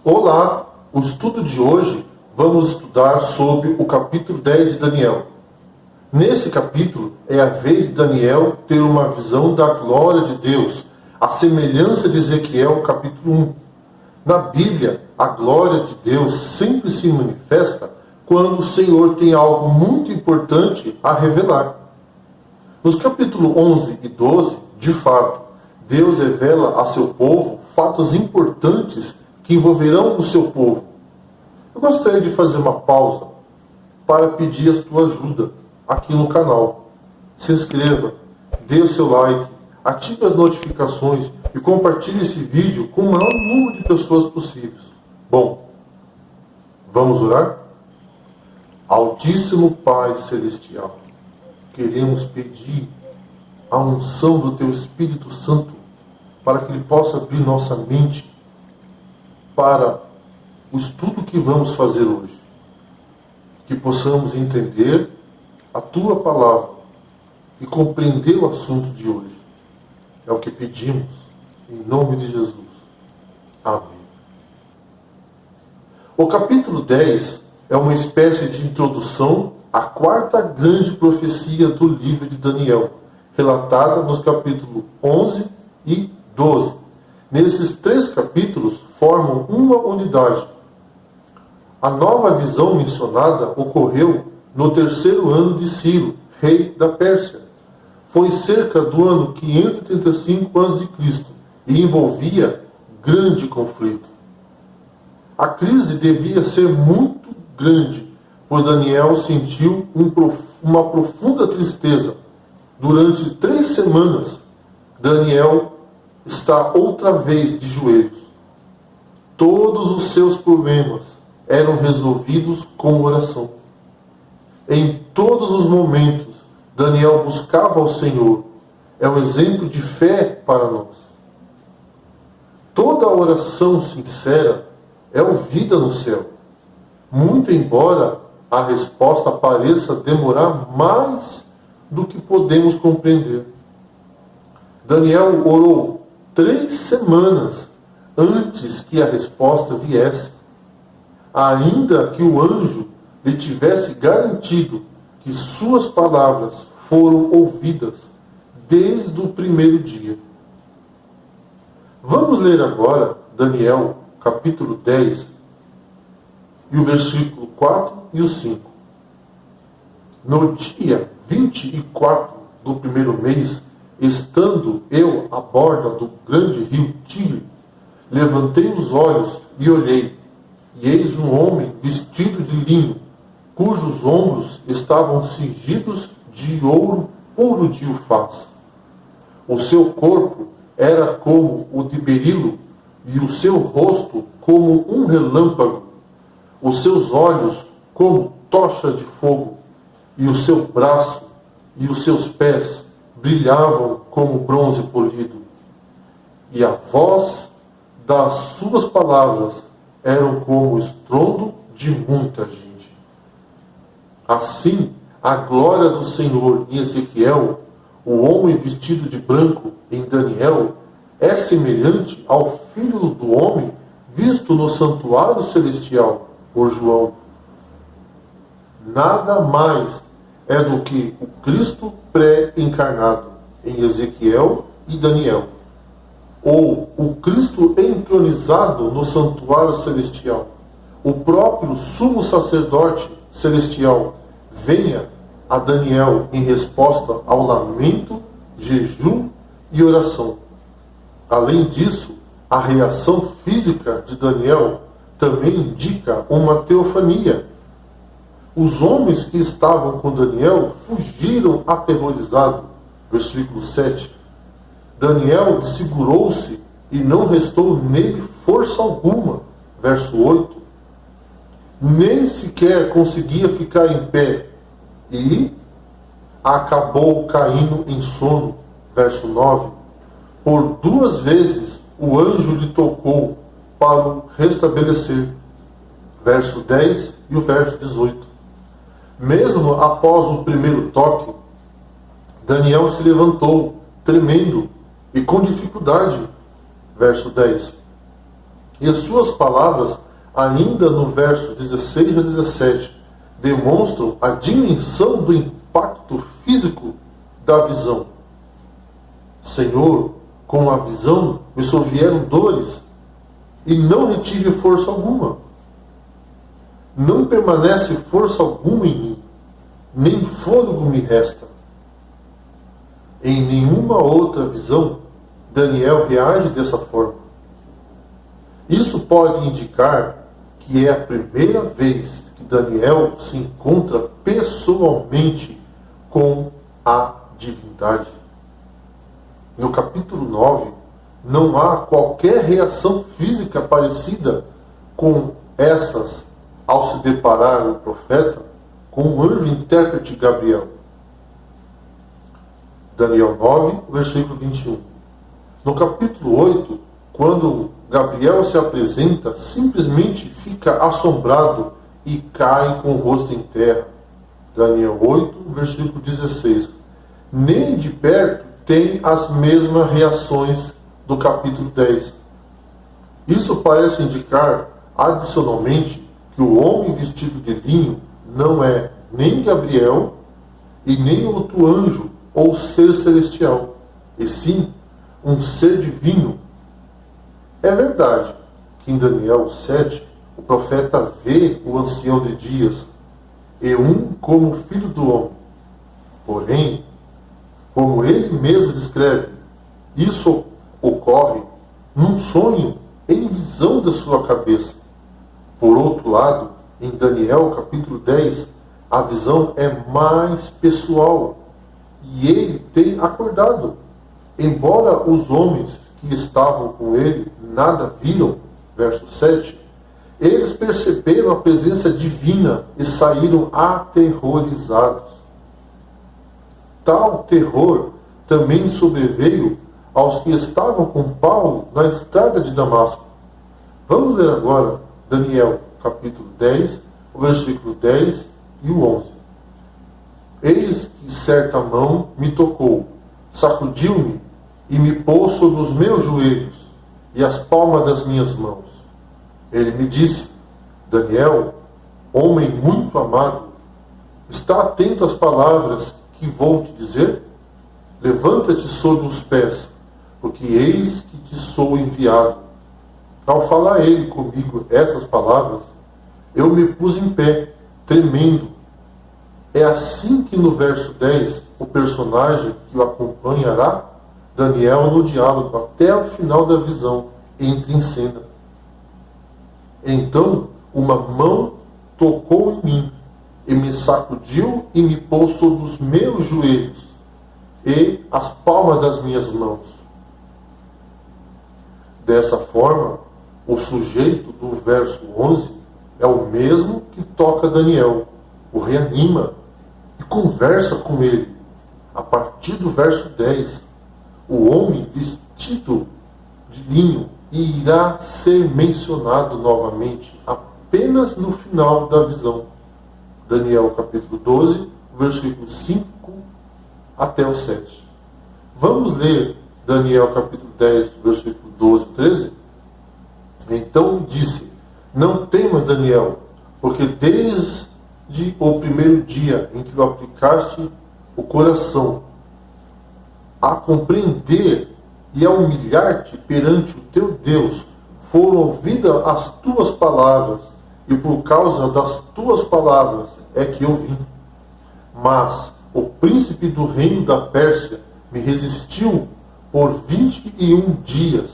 Olá, o estudo de hoje vamos estudar sobre o capítulo 10 de Daniel. Nesse capítulo é a vez de Daniel ter uma visão da glória de Deus, a semelhança de Ezequiel capítulo 1. Na Bíblia, a glória de Deus sempre se manifesta quando o Senhor tem algo muito importante a revelar. Nos capítulos 11 e 12, de fato, Deus revela a seu povo fatos importantes que envolverão o seu povo. Eu gostaria de fazer uma pausa para pedir a tua ajuda aqui no canal. Se inscreva, dê o seu like, ative as notificações e compartilhe esse vídeo com o maior número de pessoas possíveis. Bom, vamos orar? Altíssimo Pai Celestial, queremos pedir a unção do Teu Espírito Santo para que Ele possa abrir nossa mente para o estudo que vamos fazer hoje. Que possamos entender a Tua Palavra e compreender o assunto de hoje. É o que pedimos, em nome de Jesus. Amém. O capítulo 10 é uma espécie de introdução à quarta grande profecia do livro de Daniel, relatada nos capítulos 11 e 12. Nesses três capítulos formam uma unidade. A nova visão mencionada ocorreu no terceiro ano de Ciro, rei da Pérsia. Foi cerca do ano 535 a.C. e envolvia grande conflito. A crise devia ser muito grande, pois Daniel sentiu uma profunda tristeza. Durante 3 semanas, Daniel está outra vez de joelhos. Todos os seus problemas eram resolvidos com oração. Em todos os momentos, Daniel buscava ao Senhor. É um exemplo de fé para nós. Toda oração sincera é ouvida no céu, muito embora a resposta pareça demorar mais do que podemos compreender. Daniel orou 3 semanas antes que a resposta viesse, ainda que o anjo lhe tivesse garantido que suas palavras foram ouvidas desde o primeiro dia. Vamos ler agora Daniel, capítulo 10, e o versículo 4 e o 5. No dia 24 do primeiro mês, estando eu à borda do grande rio Tigre, levantei os olhos e olhei, e eis um homem vestido de linho, cujos ombros estavam cingidos de ouro puro de Ufaz. O seu corpo era como o de berilo, e o seu rosto como um relâmpago, os seus olhos como tocha de fogo, e o seu braço e os seus pés brilhavam como bronze polido. E a voz das suas palavras eram como o estrondo de muita gente. Assim, a glória do Senhor em Ezequiel, o homem vestido de branco em Daniel, é semelhante ao Filho do Homem visto no santuário celestial por João. Nada mais é do que o Cristo pré-encarnado em Ezequiel e Daniel, ou o Cristo entronizado no santuário celestial, o próprio sumo sacerdote celestial, venha a Daniel em resposta ao lamento, jejum e oração. Além disso, a reação física de Daniel também indica uma teofania. Os homens que estavam com Daniel fugiram aterrorizados. Versículo 7. Daniel segurou-se e não restou nele força alguma. Verso 8. Nem sequer conseguia ficar em pé e acabou caindo em sono. Verso 9. Por 2 vezes o anjo lhe tocou para o restabelecer. Verso 10 e o verso 18. Mesmo após o primeiro toque, Daniel se levantou, tremendo e com dificuldade. Verso 10. E as suas palavras, ainda no verso 16 a 17, demonstram a dimensão do impacto físico da visão. Senhor, com a visão me sobrevieram dores e não retive força alguma. Não permanece força alguma em mim, nem fôlego me resta. Em nenhuma outra visão, Daniel reage dessa forma. Isso pode indicar que é a primeira vez que Daniel se encontra pessoalmente com a divindade. No capítulo 9, não há qualquer reação física parecida com essas ao se deparar o profeta com o anjo intérprete Gabriel. Daniel 9, versículo 21. No capítulo 8, quando Gabriel se apresenta, simplesmente fica assombrado e cai com o rosto em terra. Daniel 8, versículo 16. Nem de perto tem as mesmas reações do capítulo 10. Isso parece indicar, adicionalmente, que o homem vestido de linho não é nem Gabriel e nem outro anjo ou ser celestial, e sim um ser divino. É verdade que em Daniel 7, o profeta vê o ancião de dias e um como filho do homem. Porém, como ele mesmo descreve, isso ocorre num sonho em visão da sua cabeça. Por outro lado, em Daniel capítulo 10, a visão é mais pessoal e ele tem acordado. Embora os homens que estavam com ele nada viram, verso 7, eles perceberam a presença divina e saíram aterrorizados. Tal terror também sobreveio aos que estavam com Paulo na estrada de Damasco. Vamos ler agora Daniel capítulo 10, o versículo 10 e o 11. Eis que certa mão me tocou, sacudiu-me e me pôs sobre os meus joelhos e as palmas das minhas mãos. Ele me disse: Daniel, homem muito amado, está atento às palavras que vou te dizer? Levanta-te sobre os pés, porque eis que te sou enviado. Ao falar ele comigo essas palavras, eu me pus em pé, tremendo. É assim que no verso 10, o personagem que o acompanhará, Daniel, no diálogo até o final da visão, entra em cena. Então, uma mão tocou em mim, e me sacudiu e me pôs sobre os meus joelhos e as palmas das minhas mãos. Dessa forma, o sujeito do verso 11 é o mesmo que toca Daniel, o reanima e conversa com ele. A partir do verso 10, o homem vestido de linho irá ser mencionado novamente apenas no final da visão. Daniel capítulo 12, versículo 5 até o 7. Vamos ler Daniel capítulo 10, versículo 12 e 13? Então me disse: não temas, Daniel, porque desde o primeiro dia em que o aplicaste o coração a compreender e a humilhar-te perante o teu Deus, foram ouvidas as tuas palavras, e por causa das tuas palavras é que eu vim. Mas o príncipe do reino da Pérsia me resistiu por 21 dias.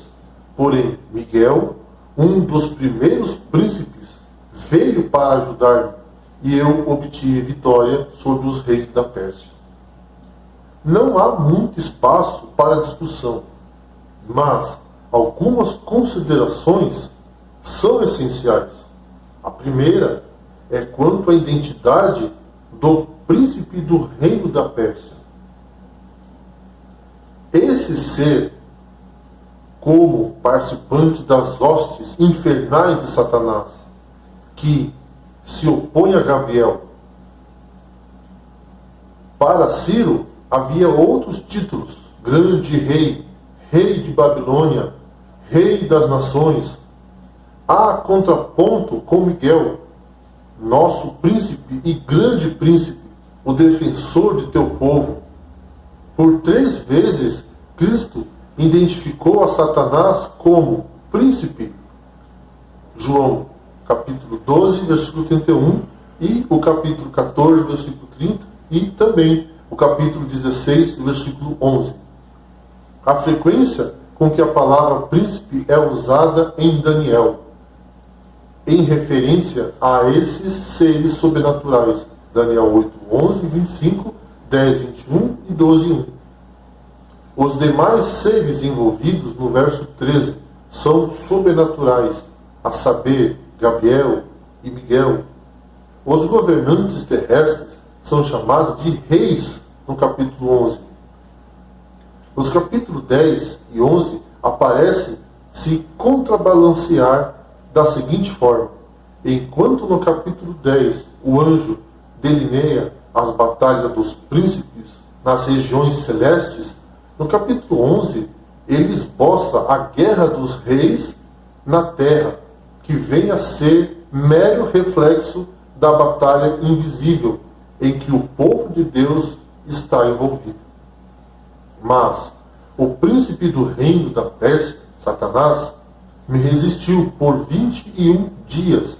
Porém, Miguel, um dos primeiros príncipes, veio para ajudar-me, e eu obtive vitória sobre os reis da Pérsia. Não há muito espaço para discussão, mas algumas considerações são essenciais. A primeira é quanto à identidade do príncipe do reino da Pérsia. Esse ser, como participante das hostes infernais de Satanás, que se opõe a Gabriel. Para Ciro havia outros títulos: grande rei, rei de Babilônia, rei das nações. Há contraponto com Miguel, nosso príncipe e grande príncipe, o defensor de teu povo. Por 3 vezes, Cristo identificou a Satanás como príncipe. João, capítulo 12, versículo 31, e o capítulo 14, versículo 30, e também o capítulo 16, versículo 11. A frequência com que a palavra príncipe é usada em Daniel, em referência a esses seres sobrenaturais. Daniel 8, 11, 25, 10, 21 e 12, 1. Os demais seres envolvidos no verso 13 são sobrenaturais, a saber, Gabriel e Miguel. Os governantes terrestres são chamados de reis no capítulo 11. Os capítulos 10 e 11 aparecem se contrabalancear da seguinte forma: enquanto no capítulo 10 o anjo delineia as batalhas dos príncipes nas regiões celestes, no capítulo 11 ele esboça a guerra dos reis na terra, que vem a ser mero reflexo da batalha invisível em que o povo de Deus está envolvido. Mas o príncipe do reino da Pérsia, Satanás, me resistiu por 21 dias.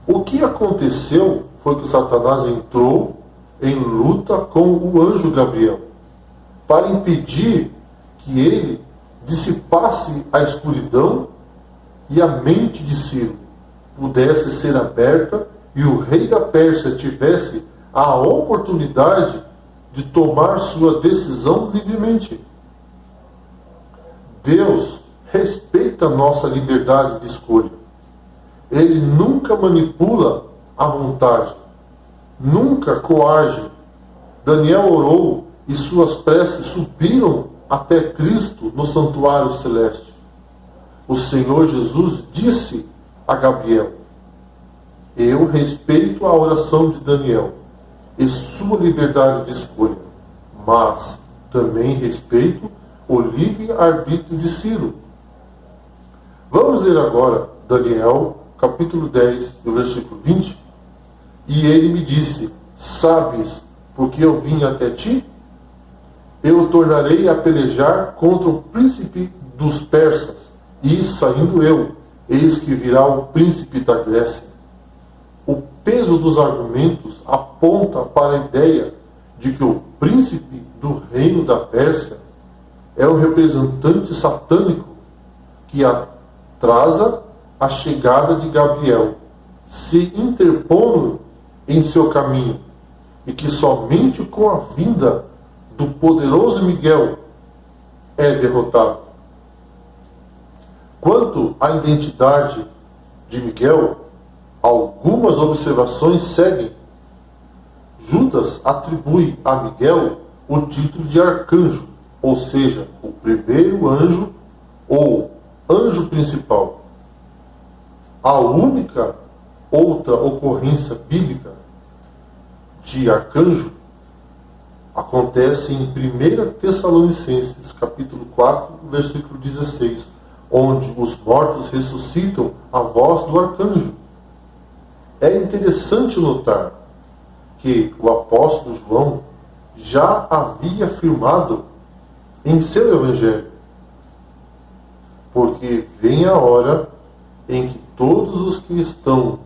O que aconteceu foi que Satanás entrou em luta com o anjo Gabriel para impedir que ele dissipasse a escuridão e a mente de Ciro pudesse ser aberta e o rei da Pérsia tivesse a oportunidade de tomar sua decisão livremente. Deus respeita nossa liberdade de escolha. Ele nunca manipula a vontade, nunca coage. Daniel orou e suas preces subiram até Cristo no santuário celeste. O Senhor Jesus disse a Gabriel: eu respeito a oração de Daniel e sua liberdade de escolha, mas também respeito o livre-arbítrio de Ciro. Vamos ler agora Daniel, capítulo 10, do versículo 20. E ele me disse: sabes por que eu vim até ti? Eu o tornarei a pelejar contra o príncipe dos persas, e saindo eu, eis que virá o príncipe da Grécia. O peso dos argumentos aponta para a ideia de que o príncipe do reino da Pérsia é o representante satânico que atrasa a chegada de Gabriel, se interpondo em seu caminho, e que somente com a vinda do poderoso Miguel é derrotado. Quanto à identidade de Miguel, algumas observações seguem. Judas atribui a Miguel o título de arcanjo, ou seja, o primeiro anjo ou anjo principal. A única outra ocorrência bíblica de arcanjo acontece em 1 Tessalonicenses, capítulo 4, versículo 16, onde os mortos ressuscitam à voz do arcanjo. É interessante notar que o apóstolo João já havia afirmado em seu evangelho: porque vem a hora em que todos os que estão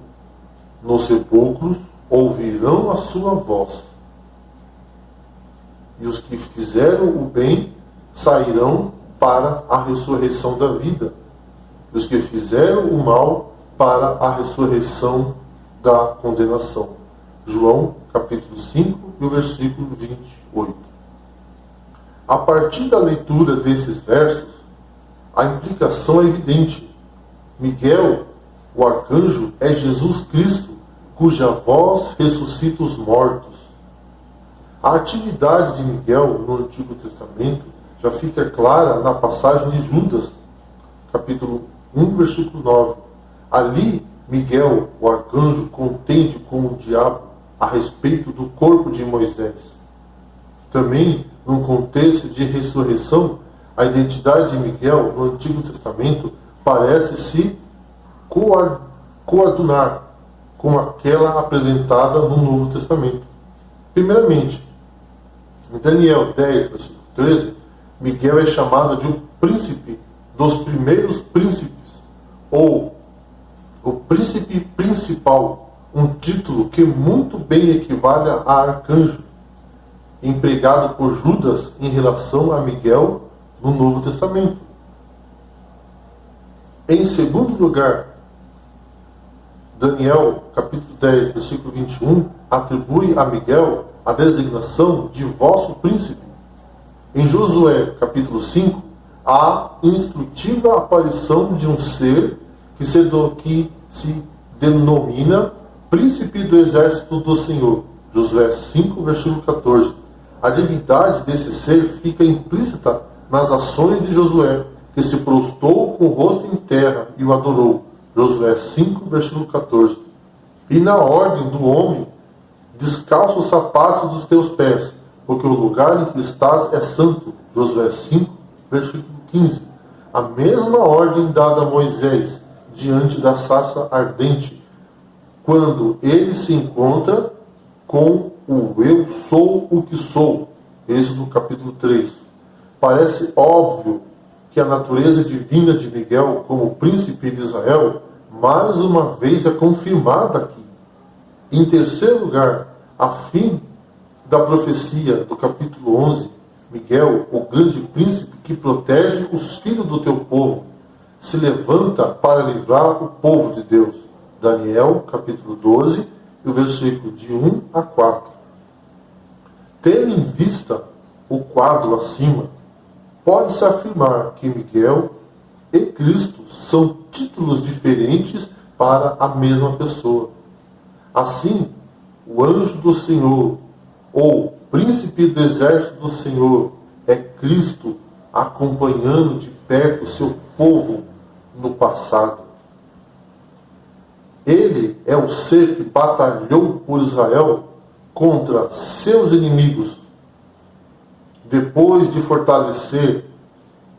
nos sepulcros ouvirão a sua voz, e os que fizeram o bem sairão para a ressurreição da vida, e os que fizeram o mal para a ressurreição da condenação. João, capítulo 5, e o versículo 28. A partir da leitura desses versos, a implicação é evidente. Miguel, o arcanjo, é Jesus Cristo, cuja voz ressuscita os mortos. A atividade de Miguel no Antigo Testamento já fica clara na passagem de Judas, capítulo 1, versículo 9. Ali, Miguel, o arcanjo, contende com o diabo a respeito do corpo de Moisés. Também, num contexto de ressurreição, a identidade de Miguel no Antigo Testamento parece se coadunar com aquela apresentada no Novo Testamento. Primeiramente, em Daniel 10, versículo 13, Miguel é chamado de o príncipe dos primeiros príncipes, ou o príncipe principal, um título que muito bem equivale a arcanjo, empregado por Judas em relação a Miguel no Novo Testamento. Em segundo lugar, Daniel, capítulo 10, versículo 21, atribui a Miguel a designação de vosso príncipe. Em Josué, capítulo 5, há instrutiva aparição de um ser que se denomina príncipe do exército do Senhor. Josué 5, versículo 14. A divindade desse ser fica implícita nas ações de Josué, que se prostrou com o rosto em terra e o adorou. Josué 5, versículo 14. E na ordem do homem, descalça os sapatos dos teus pés, porque o lugar em que estás é santo. Josué 5, versículo 15. A mesma ordem dada a Moisés diante da sarça ardente, quando ele se encontra com o eu sou o que sou. Êxodo capítulo 3. Parece óbvio que a natureza divina de Miguel como príncipe de Israel mais uma vez é confirmada aqui. Em terceiro lugar, a fim da profecia do capítulo 11, Miguel, o grande príncipe que protege os filhos do teu povo, se levanta para livrar o povo de Deus. Daniel, capítulo 12, e o versículo de 1 a 4. Tendo em vista o quadro acima, pode-se afirmar que Miguel e Cristo são títulos diferentes para a mesma pessoa. Assim, o anjo do Senhor, ou príncipe do exército do Senhor, é Cristo acompanhando de perto o seu povo no passado. Ele é o ser que batalhou por Israel contra seus inimigos. Depois de fortalecer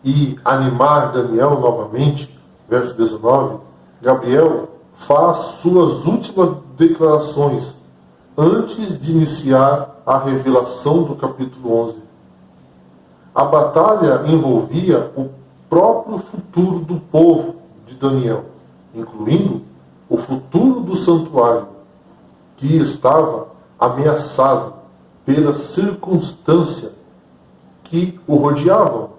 e animar Daniel novamente, verso 19, Gabriel faz suas últimas declarações antes de iniciar a revelação do capítulo 11. A batalha envolvia o próprio futuro do povo de Daniel, incluindo o futuro do santuário, que estava ameaçado pela circunstância que o rodeavam.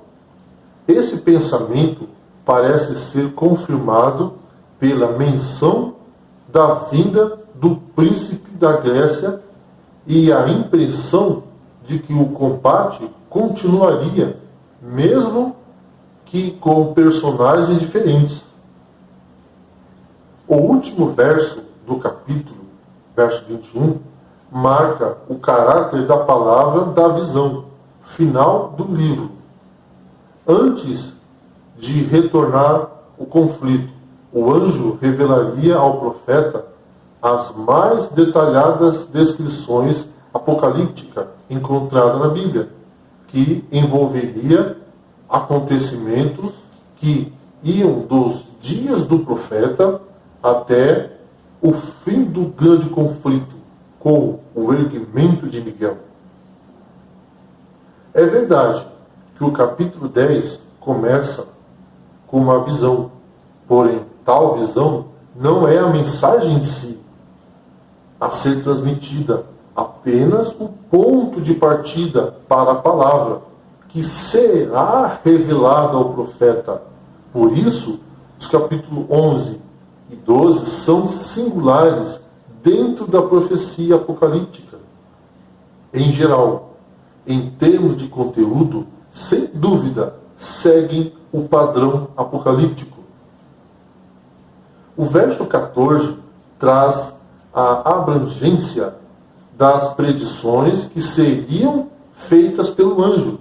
Esse pensamento parece ser confirmado pela menção da vinda do príncipe da Grécia e a impressão de que o combate continuaria, mesmo que com personagens diferentes. O último verso do capítulo, verso 21, marca o caráter da palavra da visão final do livro. Antes de retornar o conflito, o anjo revelaria ao profeta as mais detalhadas descrições apocalípticas encontradas na Bíblia, que envolveria acontecimentos que iam dos dias do profeta até o fim do grande conflito com o erguimento de Miguel. É verdade que o capítulo 10 começa com uma visão, porém, tal visão não é a mensagem em si a ser transmitida, apenas o ponto de partida para a palavra, que será revelada ao profeta. Por isso, os capítulos 11 e 12 são singulares dentro da profecia apocalíptica. Em geral, em termos de conteúdo, sem dúvida, seguem o padrão apocalíptico. O verso 14 traz a abrangência das predições que seriam feitas pelo anjo.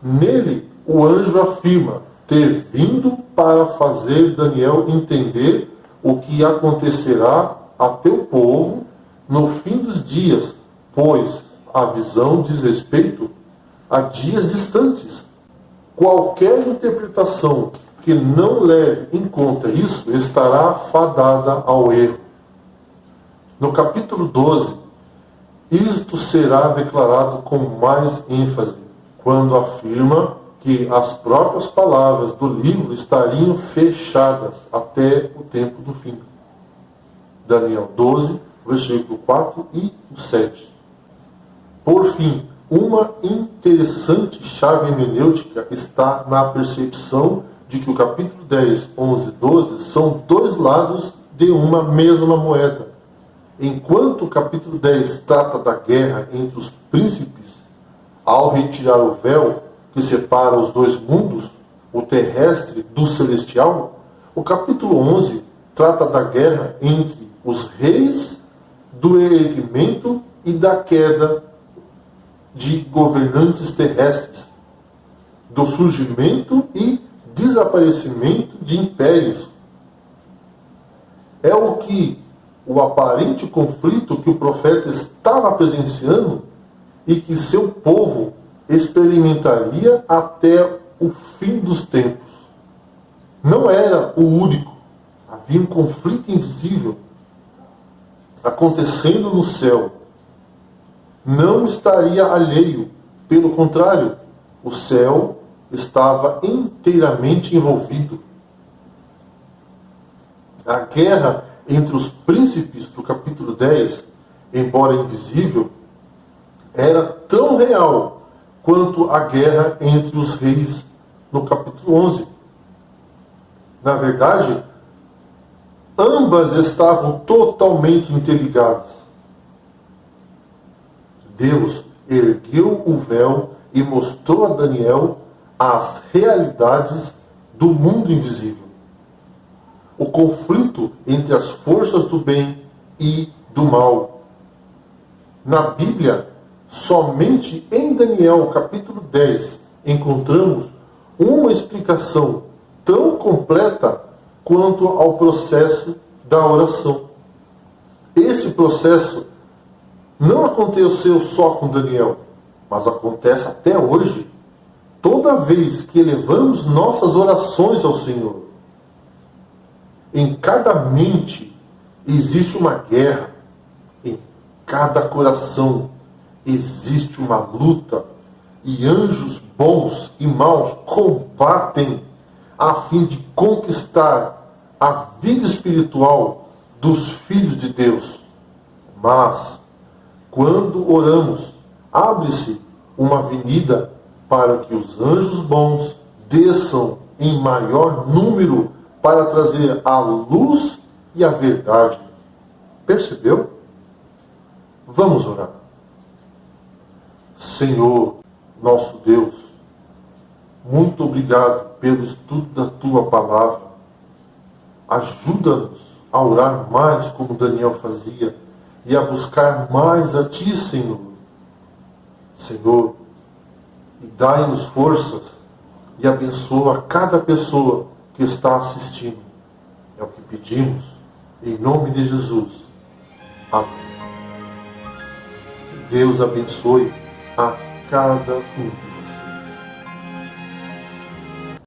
Nele, o anjo afirma ter vindo para fazer Daniel entender o que acontecerá a teu povo no fim dos dias, pois a visão diz respeito a dias distantes. Qualquer interpretação que não leve em conta isso estará fadada ao erro. No capítulo 12, isto será declarado com mais ênfase, quando afirma que as próprias palavras do livro estariam fechadas até o tempo do fim. Daniel 12, versículo 4 e 7. Por fim, uma interessante chave hermenêutica está na percepção de que o capítulo 10, 11 e 12 são dois lados de uma mesma moeda. Enquanto o capítulo 10 trata da guerra entre os príncipes, ao retirar o véu que separa os dois mundos, o terrestre do celestial, o capítulo 11 trata da guerra entre os reis, do erguimento e da queda de governantes terrestres, do surgimento e desaparecimento de impérios. É o aparente conflito que o profeta estava presenciando e que seu povo experimentaria até o fim dos tempos. Não era o único. Havia um conflito invisível acontecendo no céu. Não estaria alheio. Pelo contrário, o céu estava inteiramente envolvido. A guerra entre os príncipes do capítulo 10, embora invisível, era tão real quanto a guerra entre os reis no capítulo 11. Na verdade, ambas estavam totalmente interligadas. Deus ergueu o véu e mostrou a Daniel as realidades do mundo invisível. O conflito entre as forças do bem e do mal. Na Bíblia, somente em Daniel, capítulo 10, encontramos uma explicação tão completa quanto ao processo da oração. Esse processo não aconteceu só com Daniel, mas acontece até hoje, toda vez que elevamos nossas orações ao Senhor. Em cada mente existe uma guerra, em cada coração existe uma luta, e anjos bons e maus combatem a fim de conquistar a vida espiritual dos filhos de Deus. Mas, quando oramos, abre-se uma avenida para que os anjos bons desçam em maior número para trazer a luz e a verdade. Percebeu? Vamos orar. Senhor, nosso Deus, muito obrigado pelo estudo da Tua Palavra. Ajuda-nos a orar mais como Daniel fazia e a buscar mais a Ti, Senhor. Senhor, e dai-nos forças e abençoa cada pessoa que está assistindo. É o que pedimos, em nome de Jesus. Amém. Que Deus abençoe a cada um de